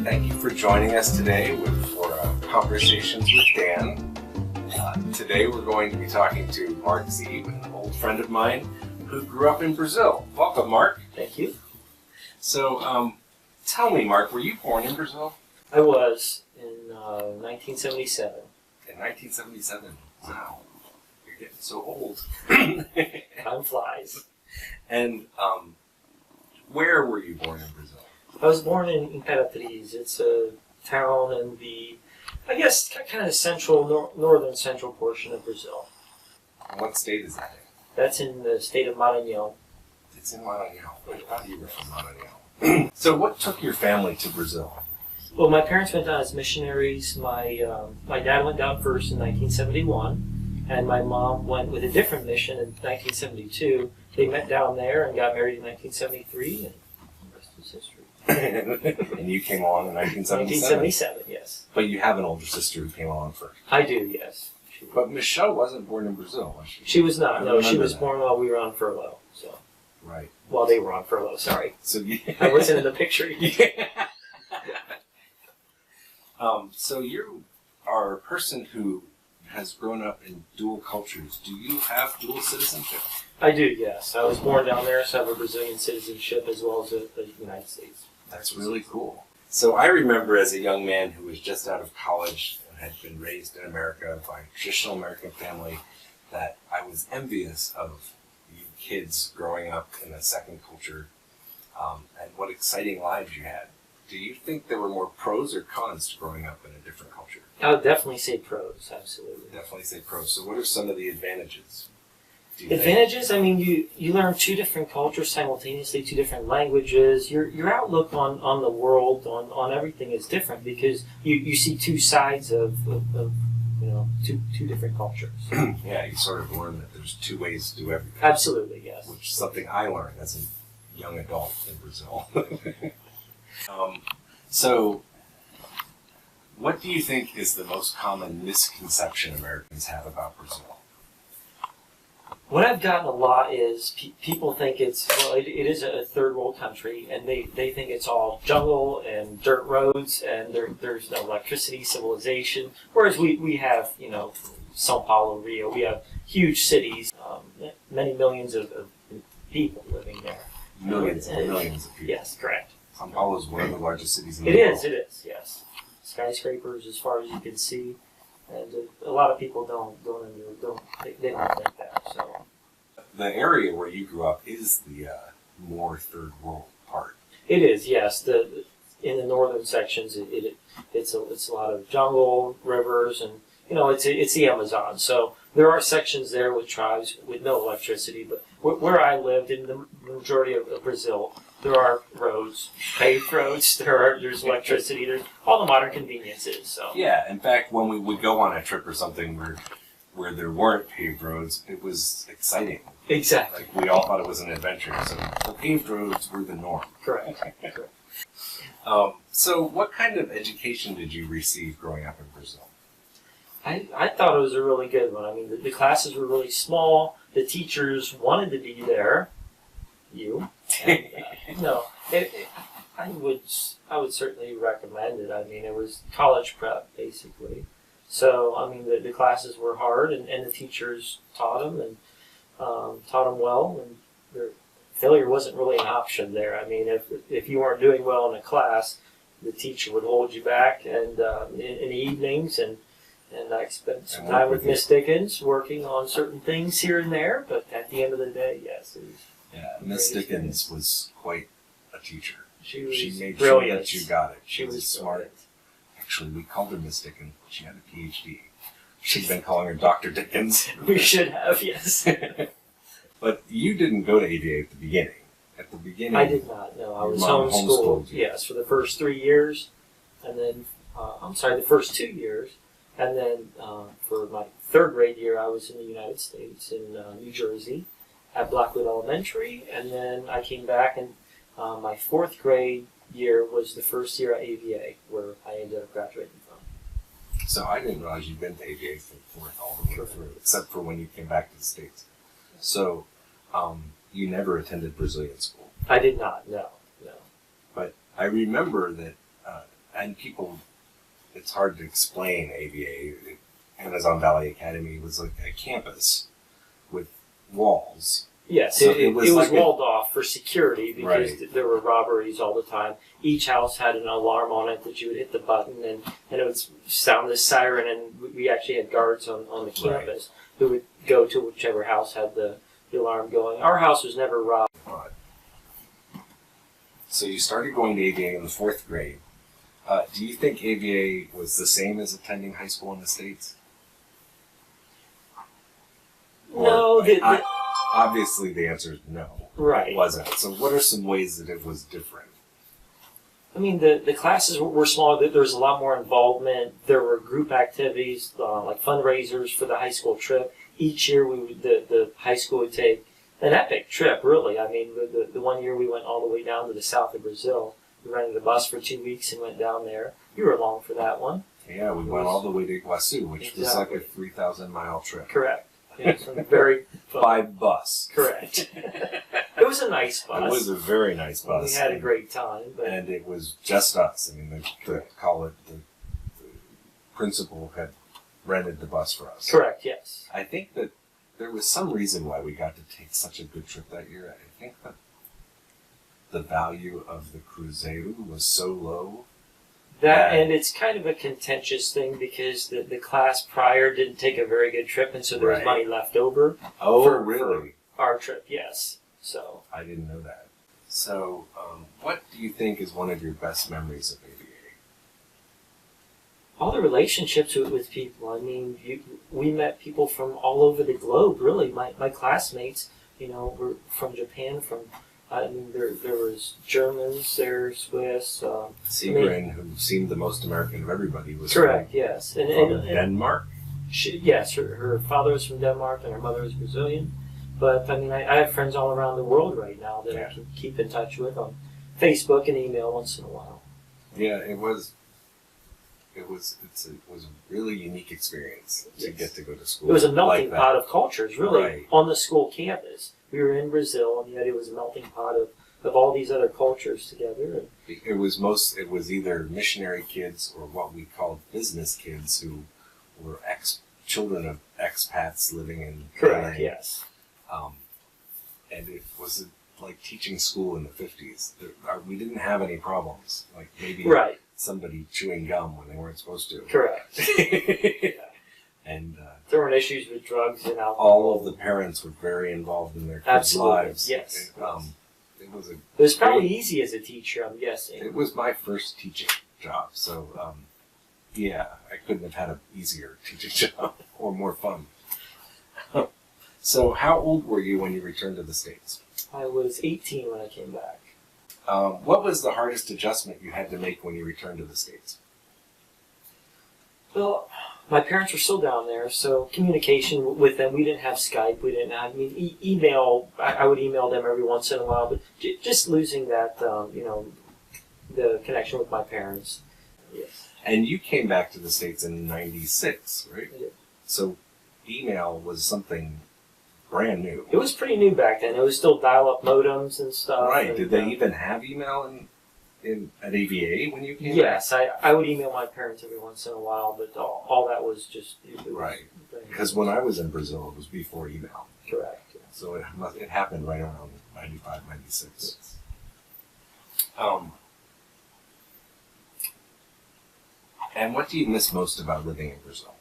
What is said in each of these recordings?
Thank you for joining us today for Conversations with Dan. Today we're going to be talking to Mark Zeeb, an old friend of mine who grew up in Brazil. Welcome, Mark. Thank you. So, tell me, Mark, were you born in Brazil? I was in 1977. In 1977? Wow. You're getting so old. Time flies. And where were you born in Brazil? I was born in Imperatriz. It's a town in the, I guess, kind of central, northern central portion of Brazil. What state is that in? That's in the state of Maranhão. It's in Maranhão. I thought you were from Maranhão. So what took your family to Brazil? Well, my parents went down as missionaries. My dad went down first in 1971, and my mom went with a different mission in 1972. They met down there and got married in 1973, and the rest is history. And you came along in 1977? 1977, yes. But you have an older sister who came along first. I do, yes. But Michelle wasn't born in Brazil, was she? She was not. No, she was that. born while we were on furlough. So. Right. While they were on furlough, sorry. So I wasn't in the picture. So you are a person who has grown up in dual cultures. Do you have dual citizenship? I do, yes. I was born down there, so I have a Brazilian citizenship as well as the United States. That's really cool. So I remember as a young man who was just out of college and had been raised in America by a traditional American family that I was envious of you kids growing up in a second culture and what exciting lives you had. Do you think there were more pros or cons to growing up in a different culture? I would definitely say pros, absolutely. Definitely say pros. So what are some of the advantages? Advantages? I mean, you learn two different cultures simultaneously, two different languages. Your outlook on the world, on everything is different because you see two sides of two different cultures. Yeah, you sort of learn that there's two ways to do everything. Absolutely, yes. Which is something I learned as a young adult in Brazil. So, what do you think is the most common misconception Americans have about Brazil? What I've gotten a lot is people think it is a third world country, and they think it's all jungle and dirt roads, and there's no electricity, civilization. Whereas we have, São Paulo, Rio, we have huge cities, many millions of people living there. Millions and millions of people. Yes, correct. São Paulo is one of the largest cities in the world. It is, yes. Skyscrapers as far as you can see, and a lot of people don't think that. So the area where you grew up is the more third world part. It is, yes. In the northern sections, it's a lot of jungle, rivers, and it's the Amazon. So there are sections there with tribes with no electricity, but where I lived in the majority of Brazil, there are roads, paved roads. There's electricity. There's all the modern conveniences. So yeah, in fact, when we would go on a trip or something where there weren't paved roads, it was exciting. Exactly. Like we all thought it was an adventure. So the paved roads were the norm. Correct. So what kind of education did you receive growing up in Brazil? I thought it was a really good one. I mean, the classes were really small. The teachers wanted to be there. And, no, I would certainly recommend it. I mean, it was college prep basically. So I mean, the classes were hard, and the teachers taught them and taught them well, and failure wasn't really an option there. I mean, if you weren't doing well in a class, the teacher would hold you back, and in the evenings and I spent some time with Miss Dickens working on certain things here and there, but at the end of the day, yes, it was. Yeah, Miss Dickens was quite a teacher. She made brilliant. Sure that you got it. She was smart. Brilliant. Actually, we called her Miss Dickens. She had a PhD. She'd been calling her Dr. Dickens. We should have, yes. But you didn't go to AVA at the beginning. At the beginning, I did not. No, I was homeschooled. Yes, for the first 3 years, and then the first 2 years, and then for my third grade year, I was in the United States in New Jersey at Blackwood Elementary, and then I came back, and my fourth grade year was the first year at AVA, where I ended up graduating from. So I didn't realize you'd been to AVA from fourth all the way through, except for when you came back to the States. So you never attended Brazilian school? I did not, no. But I remember that and people, it's hard to explain AVA. Amazon Valley Academy was like a campus with walls. Yes, So it was like walled off for security because Right. there were robberies all the time. Each house had an alarm on it that you would hit the button and it would sound this siren, and we actually had guards on the campus who would go to whichever house had the alarm going. Our house was never robbed. So you started going to AVA in the 4th grade. Do you think AVA was the same as attending high school in the States? No, obviously the answer is no. Right. It wasn't. So what are some ways that it was different? I mean, the classes were smaller. There was a lot more involvement. There were group activities, like fundraisers for the high school trip. Each year, the high school would take an epic trip, really. I mean, the one year we went all the way down to the south of Brazil. We rented a bus for 2 weeks and went down there. You were along for that one. Yeah, we went all the way to Iguazu, which was like a Exactly. 3,000-mile trip. Correct. It was very fun. By bus. Correct. It was a nice bus. It was a very nice bus. We had a great time. But And it was just us. I mean, the principal had rented the bus for us. correct, yes. I think that there was some reason why we got to take such a good trip that year. I think that the value of the Cruzeiro was so low. That Yeah. and it's kind of a contentious thing because the class prior didn't take a very good trip, and so there was Right. money left over. Oh, For- really? Our trip, yes. So I didn't know that. So, what do you think is one of your best memories of AVA? all the relationships with people. I mean, we met people from all over the globe. Really, my classmates, were from Japan. I mean, there was Germans, there, Swiss. Seagrin, who seemed the most American of everybody, was Correct. Yes, from Denmark. Yes, her father was from Denmark and her mother was Brazilian. But I mean, I have friends all around the world right now that I can keep in touch with on Facebook and email once in a while. Yeah, it was a really unique experience to get to go to school. It was a melting like pot of cultures, really, Right. on the school campus. We were in Brazil, and yet it was a melting pot of all these other cultures together. It was either missionary kids or what we called business kids who were children of expats living in Correct. Penang. Yes. And it was like teaching school in the 50s. We didn't have any problems, like maybe Right. somebody chewing gum when they weren't supposed to. Correct. And There weren't issues with drugs and alcohol. all of the parents were very involved in their kids' Absolutely, lives. yes. It It was probably easy as a teacher, I'm guessing. It was my first teaching job, so I couldn't have had an easier teaching job or more fun. So, how old were you when you returned to the States? I was 18 when I came back. What was the hardest adjustment you had to make when you returned to the States? Well, my parents were still down there, so communication with them, we didn't have Skype, we didn't have, email, I would email them every once in a while, but just losing that, the connection with my parents. Yes. And you came back to the States in '96, right? I did. So, email was something brand new. It was pretty new back then. It was still dial-up modems and stuff. Right. And, Did they even have email at AVA when you came back? Yes, I would email my parents every once in a while, but all that was just... It was Right. brand new. Because when I was in Brazil, it was before email. Correct. Yeah. So it happened right around 95, 96. Yes. And what do you miss most about living in Brazil?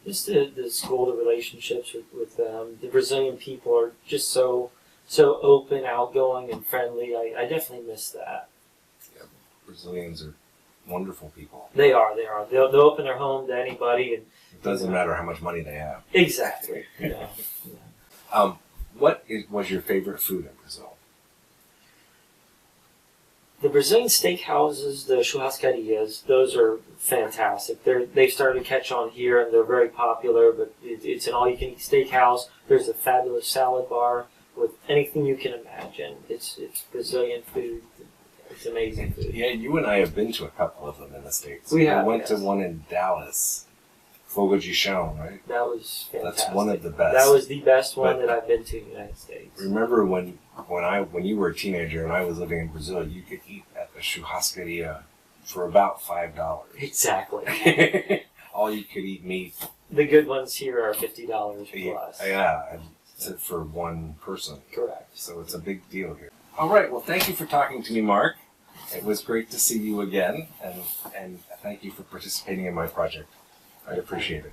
Just the school, the relationships with them. The Brazilian people are just so open, outgoing, and friendly. I definitely miss that. Yeah, Brazilians are wonderful people. They are. They'll open their home to anybody, and It doesn't matter how much money they have. exactly. Yeah. What was your favorite food in Brazil? The Brazilian steakhouses, the churrascarias, those are fantastic. They've started to catch on here, and they're very popular. But it's an all-you-can-eat steakhouse. There's a fabulous salad bar with anything you can imagine. It's Brazilian food. It's amazing food. Yeah, you and I have been to a couple of them in the States. We have, went to yes. one in Dallas, Fogo de Chão, right? That was fantastic. That's one of the best. That was the best one But- that I've been to in the United States. Remember when when you were a teenager and I was living in Brazil, you could eat at the churrascaria for about $5. Exactly. All you could eat meat. The good ones here are $50 plus. Yeah, for one person. Correct. So it's a big deal here. All right. Well, thank you for talking to me, Mark. It was great to see you again, and thank you for participating in my project. I appreciate it.